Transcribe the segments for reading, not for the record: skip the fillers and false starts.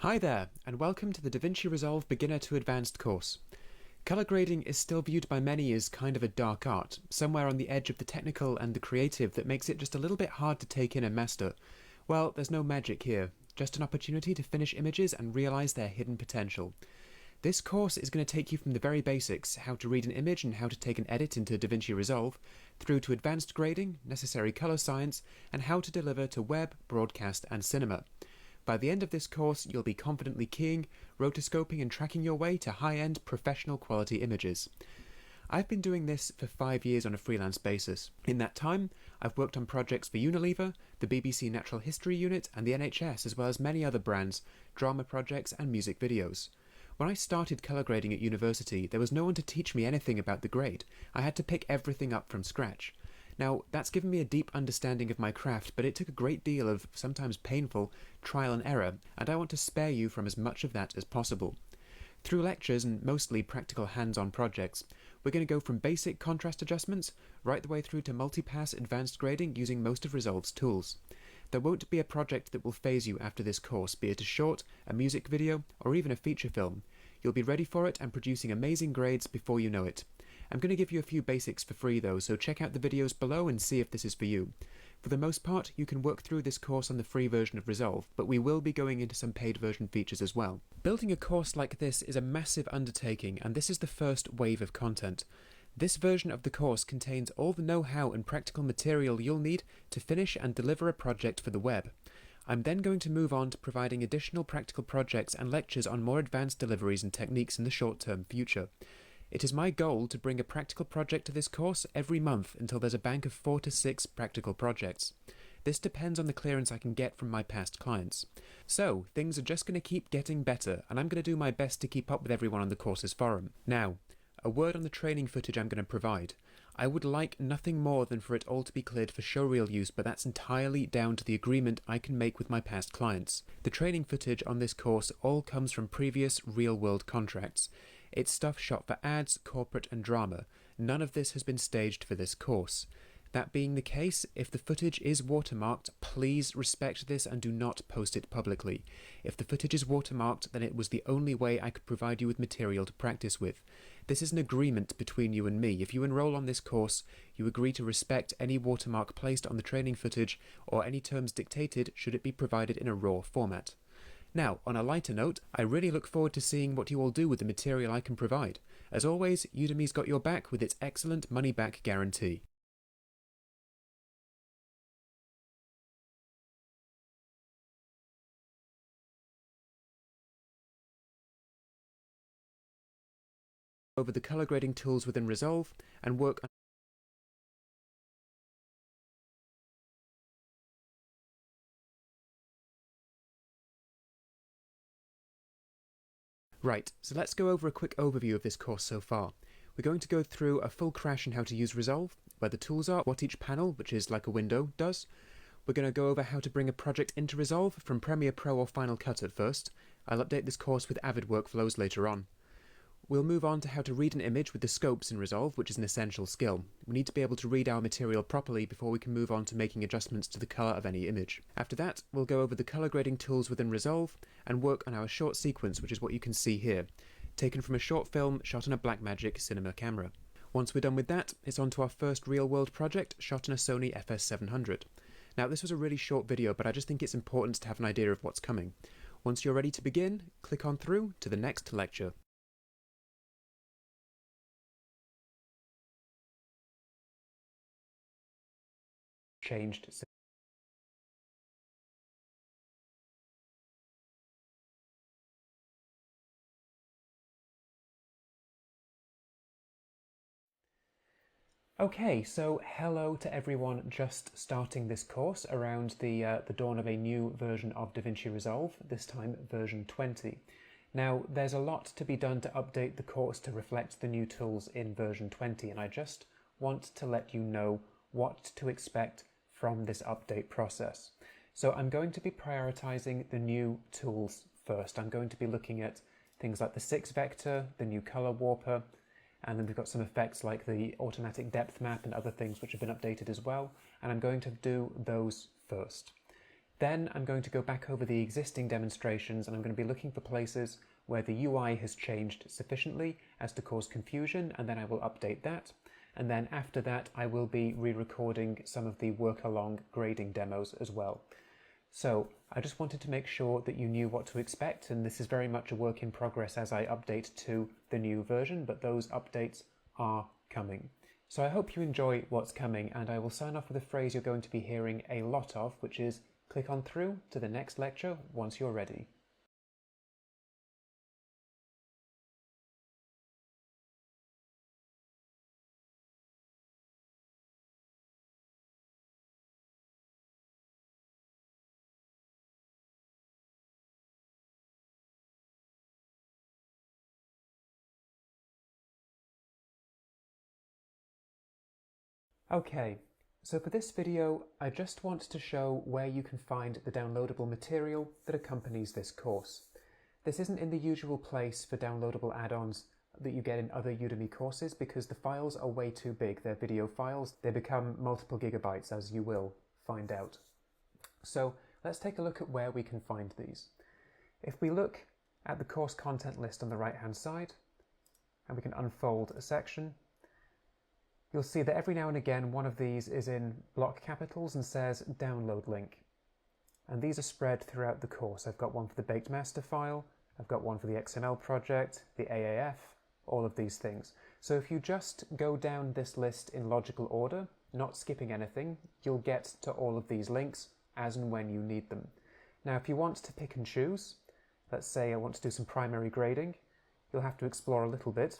Hi there, and welcome to the DaVinci Resolve Beginner to Advanced course. Color grading is still viewed by many as kind of a dark art, somewhere on the edge of the technical and the creative that makes it just a little bit hard to take in and master. Well, there's no magic here, just an opportunity to finish images and realize their hidden potential. This course is going to take you from the very basics, how to read an image and how to take an edit into DaVinci Resolve, through to advanced grading, necessary color science, and how to deliver to web, broadcast, and cinema. By the end of this course, you'll be confidently keying, rotoscoping and tracking your way to high-end professional quality images. I've been doing this for 5 years on a freelance basis. In that time, I've worked on projects for Unilever, the BBC Natural History Unit and the NHS, as well as many other brands, drama projects and music videos. When I started colour grading at university, there was no one to teach me anything about the grade. I had to pick everything up from scratch. Now, that's given me a deep understanding of my craft, but it took a great deal of, sometimes painful, trial and error, and I want to spare you from as much of that as possible. Through lectures and mostly practical hands-on projects, we're going to go from basic contrast adjustments right the way through to multi-pass advanced grading using most of Resolve's tools. There won't be a project that will faze you after this course, be it a short, a music video, or even a feature film. You'll be ready for it and producing amazing grades before you know it. I'm going to give you a few basics for free though, so check out the videos below and see if this is for you. For the most part, you can work through this course on the free version of Resolve, but we will be going into some paid version features as well. Building a course like this is a massive undertaking, and this is the first wave of content. This version of the course contains all the know-how and practical material you'll need to finish and deliver a project for the web. I'm then going to move on to providing additional practical projects and lectures on more advanced deliveries and techniques in the short-term future. It is my goal to bring a practical project to this course every month until there's a bank of 4 to 6 practical projects. This depends on the clearance I can get from my past clients. So, things are just going to keep getting better, and I'm going to do my best to keep up with everyone on the course's forum. Now, a word on the training footage I'm going to provide. I would like nothing more than for it all to be cleared for showreel use, but that's entirely down to the agreement I can make with my past clients. The training footage on this course all comes from previous real-world contracts. It's stuff shot for ads, corporate and drama. None of this has been staged for this course. That being the case, if the footage is watermarked, please respect this and do not post it publicly. If the footage is watermarked, then it was the only way I could provide you with material to practice with. This is an agreement between you and me. If you enroll on this course, you agree to respect any watermark placed on the training footage or any terms dictated should it be provided in a raw format. Now, on a lighter note, I really look forward to seeing what you all do with the material I can provide. As always, Udemy's got your back with its excellent money-back guarantee. Over the color grading tools within Resolve and work on Right, so let's go over a quick overview of this course so far. We're going to go through a full crash on how to use Resolve, where the tools are, what each panel, which is like a window, does. We're going to go over how to bring a project into Resolve from Premiere Pro or Final Cut at first. I'll update this course with Avid workflows later on. We'll move on to how to read an image with the scopes in Resolve, which is an essential skill. We need to be able to read our material properly before we can move on to making adjustments to the colour of any image. After that, we'll go over the colour grading tools within Resolve and work on our short sequence, which is what you can see here, taken from a short film shot on a Blackmagic cinema camera. Once we're done with that, it's on to our first real-world project shot on a Sony FS700. Now, this was a really short video, but I just think it's important to have an idea of what's coming. Once you're ready to begin, click on through to the next lecture. Changed. Okay, so hello to everyone just starting this course around the dawn of a new version of DaVinci Resolve, this time version 20. Now, there's a lot to be done to update the course to reflect the new tools in version 20, and I just want to let you know what to expect from this update process. So I'm going to be prioritizing the new tools first. I'm going to be looking at things like the 6 vector, the new color warper, and then we've got some effects like the automatic depth map and other things which have been updated as well, and I'm going to do those first. Then I'm going to go back over the existing demonstrations and I'm going to be looking for places where the UI has changed sufficiently as to cause confusion, and then I will update that. And then after that I will be re-recording some of the work-along grading demos as well. So I just wanted to make sure that you knew what to expect, and this is very much a work in progress as I update to the new version, but those updates are coming. So I hope you enjoy what's coming, and I will sign off with a phrase you're going to be hearing a lot of, which is click on through to the next lecture once you're ready. Okay, so for this video, I just want to show where you can find the downloadable material that accompanies this course. This isn't in the usual place for downloadable add-ons that you get in other Udemy courses because the files are way too big. They're video files. They become multiple gigabytes, as you will find out. So let's take a look at where we can find these. If we look at the course content list on the right-hand side, and we can unfold a section, you'll see that every now and again one of these is in block capitals and says download link. And these are spread throughout the course. I've got one for the baked master file, I've got one for the XML project, the AAF, all of these things. So if you just go down this list in logical order, not skipping anything, you'll get to all of these links as and when you need them. Now if you want to pick and choose, let's say I want to do some primary grading, you'll have to explore a little bit,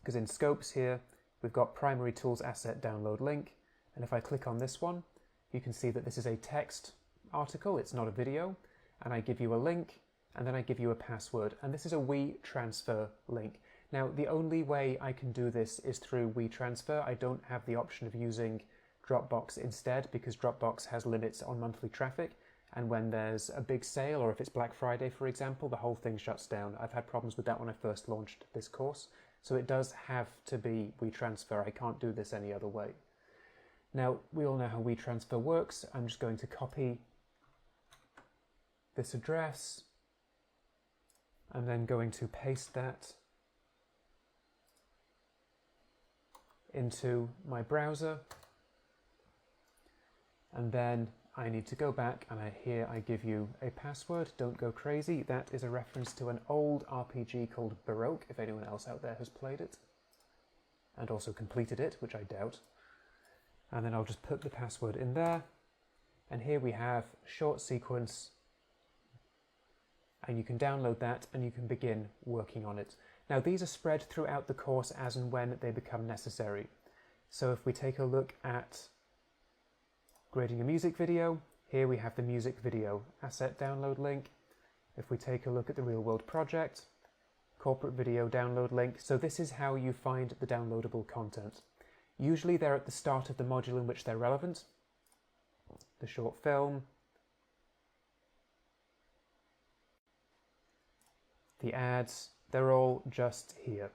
because in scopes here, we've got primary tools asset download link, and if I click on this one, you can see that this is a text article, it's not a video, and I give you a link, and then I give you a password, and this is a WeTransfer link. Now, the only way I can do this is through WeTransfer. I don't have the option of using Dropbox instead, because Dropbox has limits on monthly traffic, and when there's a big sale, or if it's Black Friday, for example, the whole thing shuts down. I've had problems with that when I first launched this course. So it does have to be WeTransfer. I can't do this any other way. Now, we all know how WeTransfer works. I'm just going to copy this address. I'm then going to paste that into my browser. And then I need to go back and here I give you a password. Don't go crazy. That is a reference to an old RPG called Baroque, if anyone else out there has played it and also completed it, which I doubt. And then I'll just put the password in there. And here we have short sequence, and you can download that and you can begin working on it. Now these are spread throughout the course as and when they become necessary. So if we take a look at grading a music video, here we have the music video asset download link. If we take a look at the real world project, corporate video download link. So this is how you find the downloadable content. Usually they're at the start of the module in which they're relevant. The short film, the ads, they're all just here.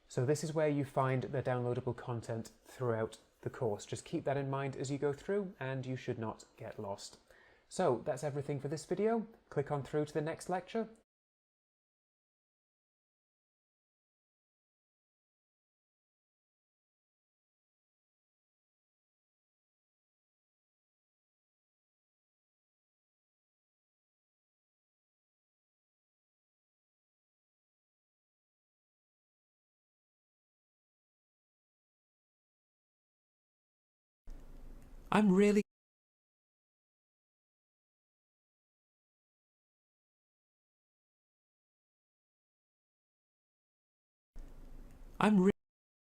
So this is where you find the downloadable content throughout the course. Just keep that in mind as you go through and you should not get lost. So that's everything for this video. Click on through to the next lecture. I'm really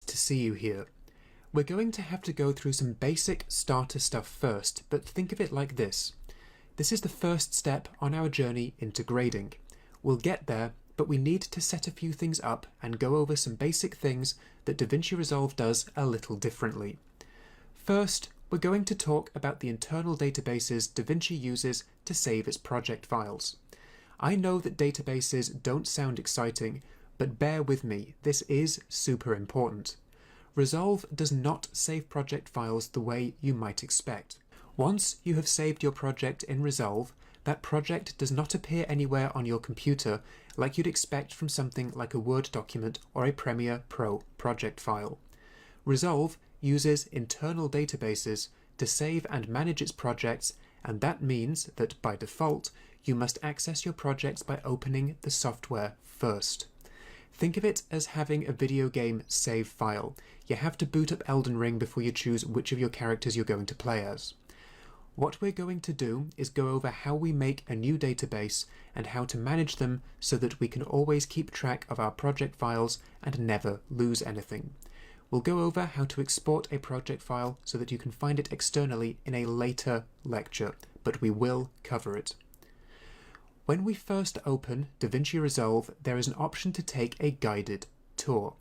to see you here. We're going to have to go through some basic starter stuff first, but think of it like this. This is the first step on our journey into grading. We'll get there, but we need to set a few things up and go over some basic things that DaVinci Resolve does a little differently. First, we're going to talk about the internal databases DaVinci uses to save its project files. I know that databases don't sound exciting, but bear with me, this is super important. Resolve does not save project files the way you might expect. Once you have saved your project in Resolve, that project does not appear anywhere on your computer like you'd expect from something like a Word document or a Premiere Pro project file. Resolve uses internal databases to save and manage its projects, and that means that by default you must access your projects by opening the software first. Think of it as having a video game save file. You have to boot up Elden Ring before you choose which of your characters you're going to play as. What we're going to do is go over how we make a new database and how to manage them so that we can always keep track of our project files and never lose anything. We'll go over how to export a project file so that you can find it externally in a later lecture, but we will cover it. When we first open DaVinci Resolve, there is an option to take a guided tour.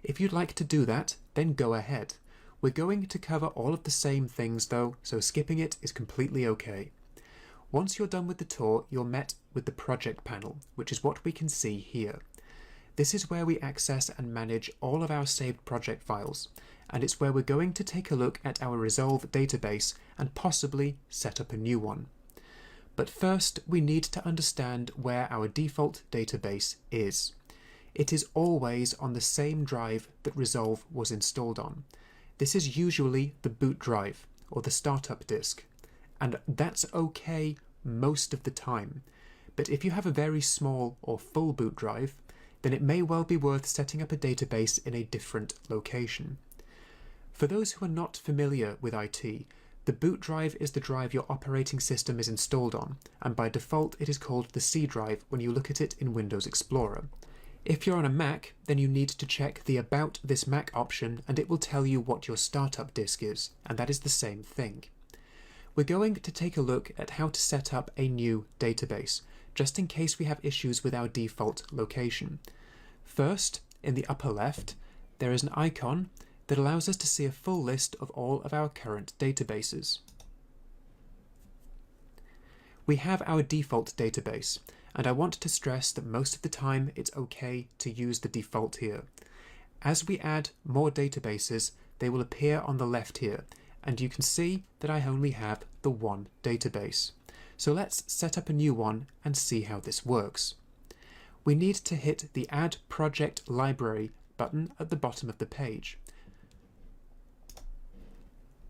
If you'd like to do that, then go ahead. We're going to cover all of the same things though, so skipping it is completely okay. Once you're done with the tour, you're met with the project panel, which is what we can see here. This is where we access and manage all of our saved project files, and it's where we're going to take a look at our Resolve database and possibly set up a new one. But first, we need to understand where our default database is. It is always on the same drive that Resolve was installed on. This is usually the boot drive, or the startup disk, and that's okay most of the time. But if you have a very small or full boot drive, then it may well be worth setting up a database in a different location. For those who are not familiar with IT, the boot drive is the drive your operating system is installed on, and by default it is called the C drive when you look at it in Windows Explorer. If you're on a Mac, then you need to check the About This Mac option and it will tell you what your startup disk is, and that is the same thing. We're going to take a look at how to set up a new database, just in case we have issues with our default location. First, in the upper left, there is an icon that allows us to see a full list of all of our current databases. We have our default database, and I want to stress that most of the time it's okay to use the default here. As we add more databases, they will appear on the left here, and you can see that I only have the one database. So let's set up a new one and see how this works. We need to hit the Add Project Library button at the bottom of the page.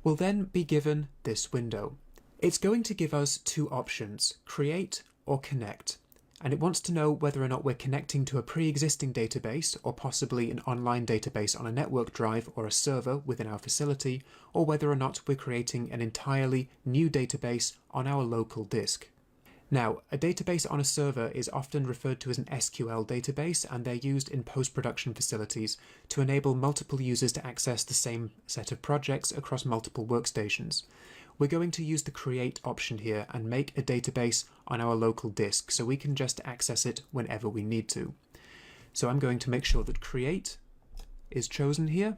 We'll then be given this window. It's going to give us two options, Create or Connect, and it wants to know whether or not we're connecting to a pre-existing database or possibly an online database on a network drive or a server within our facility, or whether or not we're creating an entirely new database on our local disk. Now, a database on a server is often referred to as an SQL database, and they're used in post-production facilities to enable multiple users to access the same set of projects across multiple workstations. We're going to use the Create option here and make a database on our local disk so we can just access it whenever we need to. So I'm going to make sure that Create is chosen here.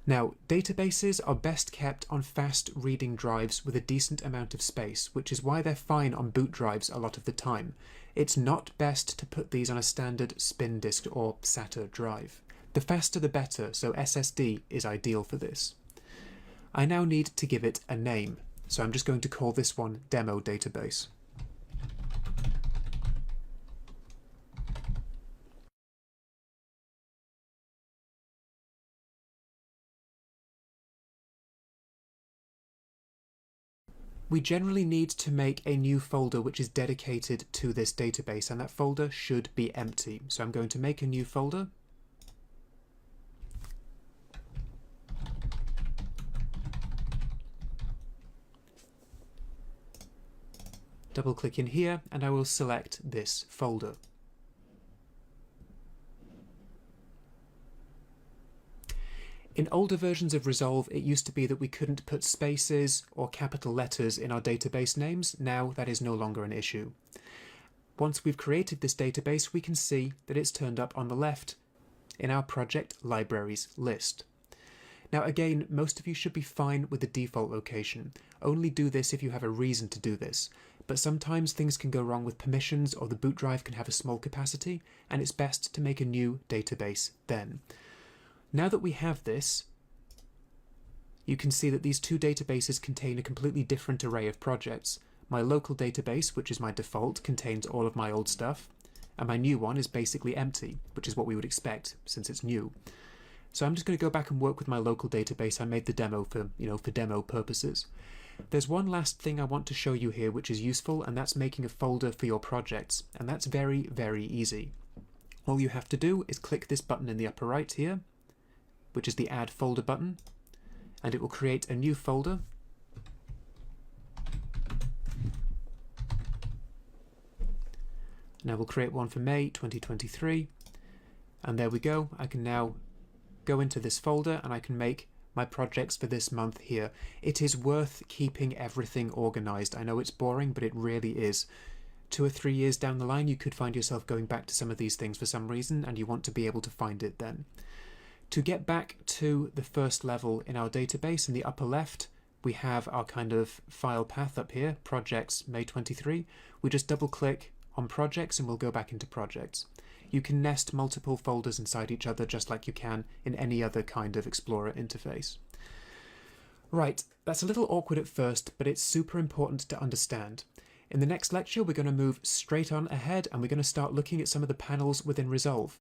Now, databases are best kept on fast reading drives with a decent amount of space, which is why they're fine on boot drives a lot of the time. It's not best to put these on a standard spin disk or SATA drive. The faster the better, so SSD is ideal for this. I now need to give it a name, so I'm just going to call this one Demo Database. We generally need to make a new folder which is dedicated to this database, and that folder should be empty. So I'm going to make a new folder. Double click in here and I will select this folder. In older versions of Resolve, it used to be that we couldn't put spaces or capital letters in our database names. Now that is no longer an issue. Once we've created this database, we can see that it's turned up on the left in our project libraries list. Now again, most of you should be fine with the default location. Only do this if you have a reason to do this. But sometimes things can go wrong with permissions, or the boot drive can have a small capacity, and it's best to make a new database then. Now that we have this, you can see that these two databases contain a completely different array of projects. My local database, which is my default, contains all of my old stuff, and my new one is basically empty, which is what we would expect since it's new. So I'm just going to go back and work with my local database. I made the demo for demo purposes. There's one last thing I want to show you here which is useful, and that's making a folder for your projects, and that's very, very easy. All you have to do is click this button in the upper right here, which is the Add Folder button, and it will create a new folder. Now we'll create one for May 2023, and there we go. I can now go into this folder and I can make my projects for this month here. It is worth keeping everything organized. I know it's boring, but it really is. 2 or 3 years down the line, you could find yourself going back to some of these things for some reason, and you want to be able to find it then. To get back to the first level in our database, in the upper left, we have our kind of file path up here, projects May 23. We just double click on projects and we'll go back into projects. You can nest multiple folders inside each other just like you can in any other kind of Explorer interface. Right, that's a little awkward at first, but it's super important to understand. In the next lecture, we're going to move straight on ahead and we're going to start looking at some of the panels within Resolve.